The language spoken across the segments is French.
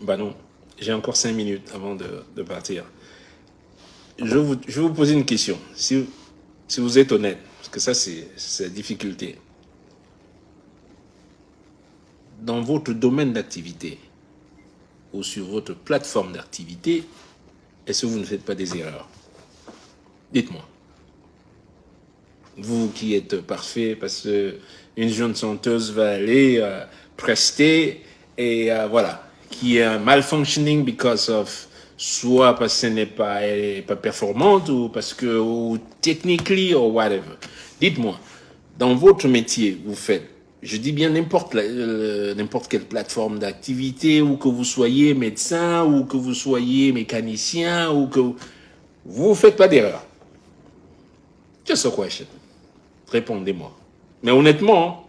Bah non, j'ai encore 5 minutes avant de partir. Je vais vous poser une question. Si vous êtes honnête, parce que ça, c'est la difficulté. Dans votre domaine d'activité ou sur votre plateforme d'activité, est-ce que vous ne faites pas des erreurs? Dites-moi. Vous qui êtes parfait parce que une jeune chanteuse va aller prester et voilà, qui est un malfunctioning because of soit parce qu'elle elle est pas performante ou parce que ou technically or whatever. Dites-moi, dans votre métier, vous faites, je dis bien n'importe quelle plateforme d'activité, ou que vous soyez médecin, ou que vous soyez mécanicien, ou que vous ne faites pas d'erreur. Just a question. Répondez-moi. Mais honnêtement,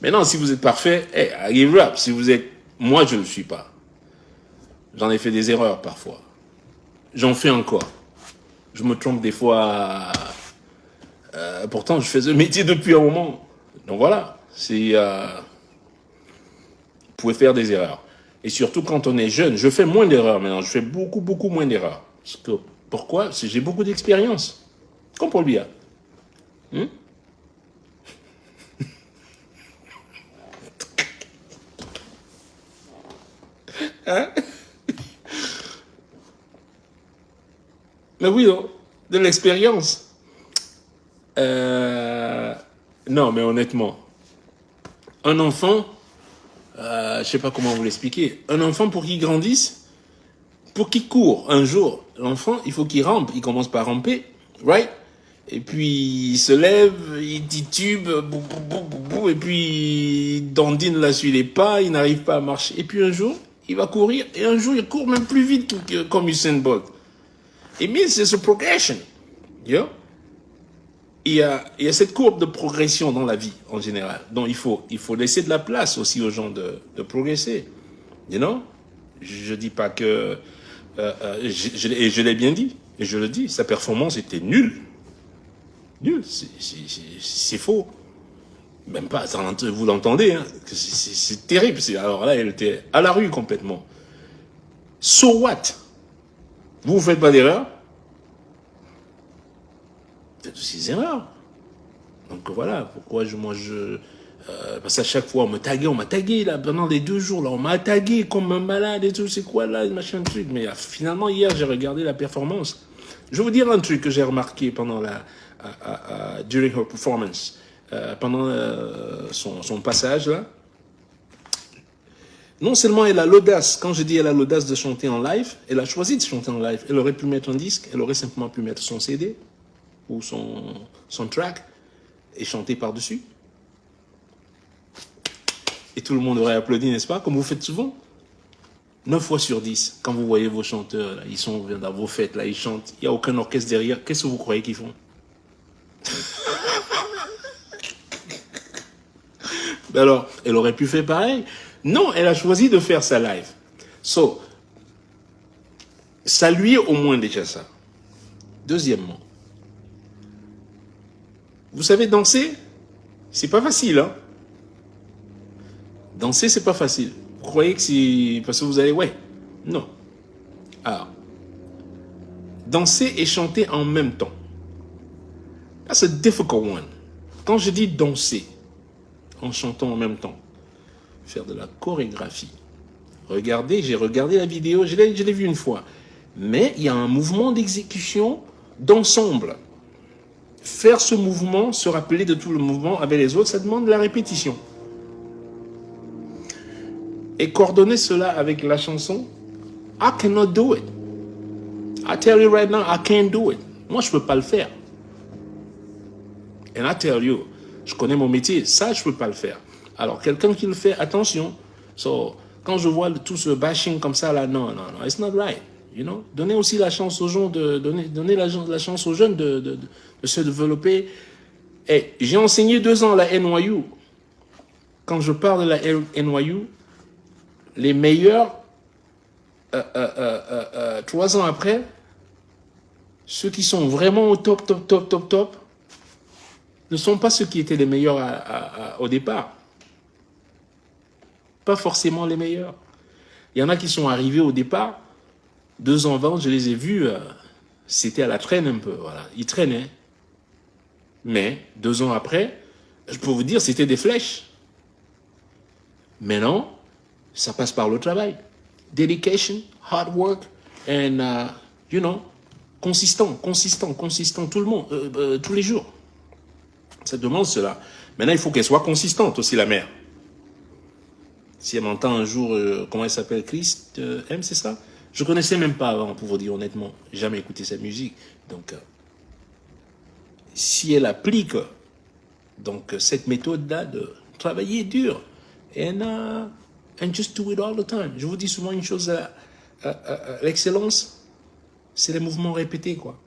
maintenant, si vous êtes parfait, hey, I give up. Si vous êtes... Moi, je ne le suis pas. J'en ai fait des erreurs parfois. J'en fais encore. Je me trompe des fois. Pourtant, je fais ce métier depuis un moment. Donc voilà. Vous pouvez faire des erreurs. Et surtout quand on est jeune. Je fais moins d'erreurs maintenant. Je fais beaucoup, beaucoup moins d'erreurs. Pourquoi? Parce que j'ai beaucoup d'expérience. Comme pour le billard. Hein? Mais oui, non, de l'expérience. Non, mais honnêtement, un enfant, je sais pas comment vous l'expliquer, un enfant pour qu'il grandisse, pour qu'il court un jour, l'enfant, il faut qu'il rampe. Il commence par ramper, right? Et puis il se lève, il titube, bou, bou, bou, bou, bou, et puis il dandine là sur les pas, il n'arrive pas à marcher. Et puis un jour, il va courir, et un jour, il court même plus vite comme Usain Bolt. It means there's a progression. You know? Il y a cette courbe de progression dans la vie, en général. Donc, il faut laisser de la place aussi aux gens de progresser. You know? Je dis pas que... et je l'ai bien dit, et je le dis, sa performance était nulle. Nulle, c'est faux. Même pas, vous l'entendez, hein? C'est terrible. Alors là, elle était à la rue complètement. So what? Vous ne faites pas d'erreur? Faites aussi des erreurs. Donc voilà, pourquoi parce qu'à chaque fois, on m'a tagué, là, pendant les 2 jours, là, on m'a tagué comme un malade et tout, c'est quoi, là, machin, truc. Mais finalement, hier, j'ai regardé la performance. Je vais vous dire un truc que j'ai remarqué pendant during her performance, pendant son passage, là. Non seulement elle a l'audace, quand je dis elle a l'audace de chanter en live, elle a choisi de chanter en live. Elle aurait pu mettre un disque, elle aurait simplement pu mettre son CD ou son track et chanter par-dessus. Et tout le monde aurait applaudi, n'est-ce pas, comme vous faites souvent. 9 fois sur 10, quand vous voyez vos chanteurs, là, ils sont dans vos fêtes, là, ils chantent, il n'y a aucun orchestre derrière, qu'est-ce que vous croyez qu'ils font? Alors, elle aurait pu faire pareil. Non, elle a choisi de faire sa live. So, saluez au moins déjà ça. Deuxièmement, vous savez danser? C'est pas facile, hein? Danser, c'est pas facile. Vous croyez que c'est parce que vous allez... Ouais. Non. Alors, danser et chanter en même temps. That's a difficult one. Quand je dis danser en chantant en même temps, faire de la chorégraphie. Regardez, j'ai regardé la vidéo, je l'ai vue une fois. Mais il y a un mouvement d'exécution d'ensemble. Faire ce mouvement, se rappeler de tout le mouvement avec les autres, ça demande de la répétition. Et coordonner cela avec la chanson, I cannot do it. I tell you right now, I can't do it. Moi, je ne peux pas le faire. And I tell you, je connais mon métier, ça, je ne peux pas le faire. Alors, quelqu'un qui le fait, attention. So, quand je vois tout ce bashing comme ça, là, non, it's not right. You know? Donnez aussi la chance aux gens donnez la chance aux jeunes de se développer. Hey, j'ai enseigné 2 ans à la NYU. Quand je parle de la NYU, les meilleurs, 3 ans après, ceux qui sont vraiment au top, ne sont pas ceux qui étaient les meilleurs au départ. Pas forcément les meilleurs. Il y en a qui sont arrivés au départ, 2 ans avant, je les ai vus, c'était à la traîne un peu, voilà. Ils traînaient. Mais 2 ans après, je peux vous dire, c'était des flèches. Maintenant, ça passe par le travail. Dedication, hard work, and, consistant, tout le monde, tous les jours. Ça demande cela. Maintenant, il faut qu'elle soit consistante aussi, la mère. Si elle m'entend un jour, comment elle s'appelle, Christ M, c'est ça? Je connaissais même pas avant, pour vous dire honnêtement. Jamais écouté cette musique. Donc, si elle applique donc cette méthode-là de travailler dur, and just do it all the time. Je vous dis souvent une chose, l'excellence, c'est les mouvements répétés, quoi.